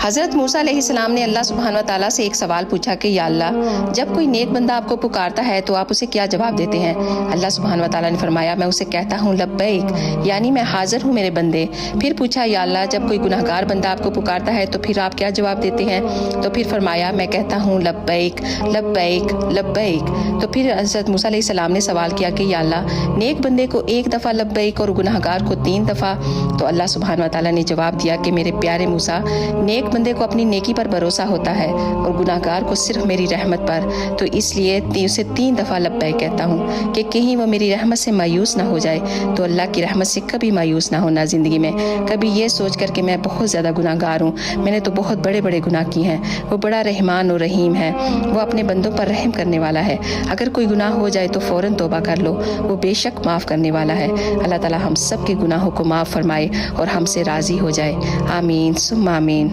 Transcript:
حضرت موسیٰ علیہ السلام نے اللہ سبحانہ و تعالیٰ سے ایک سوال پوچھا کہ یا اللہ، جب کوئی نیک بندہ آپ کو پکارتا ہے تو آپ اسے کیا جواب دیتے ہیں؟ اللہ سبحانہ و تعالیٰ نے فرمایا، میں اسے کہتا ہوں لبیک، یعنی میں حاضر ہوں میرے بندے۔ پھر پوچھا یا اللہ، جب کوئی گناہ گار بندہ آپ کو پکارتا ہے تو پھر آپ کیا جواب دیتے ہیں؟ تو پھر فرمایا، میں کہتا ہوں لبیک لبیک لبیک۔ تو پھر حضرت موسیٰ علیہ السلام نے سوال کیا کہ یا اللہ، نیک بندے کو 1 دفعہ لبیک اور گناہ گار کو 3 دفعہ؟ تو اللہ سبحانہ و تعالیٰ نے جواب دیا کہ میرے پیارے موسیٰ، نیک بندے کو اپنی نیکی پر بھروسہ ہوتا ہے اور گناہ گار کو صرف میری رحمت پر، تو اس لیے اسے 3 دفعہ لبیک کہتا ہوں کہ کہیں وہ میری رحمت سے مایوس نہ ہو جائے۔ تو اللہ کی رحمت سے کبھی مایوس نہ ہونا زندگی میں، کبھی یہ سوچ کر کہ میں بہت زیادہ گناہ گار ہوں، میں نے تو بہت بڑے بڑے گناہ کیے ہیں۔ وہ بڑا رحمان و رحیم ہے، وہ اپنے بندوں پر رحم کرنے والا ہے۔ اگر کوئی گناہ ہو جائے تو فوراً توبہ کر لو، وہ بے شک معاف کرنے والا ہے۔ اللہ تعالی ہم سب کے گناہوں کو معاف فرمائے اور ہم سے راضی ہو جائے۔ آمین ثم آمین۔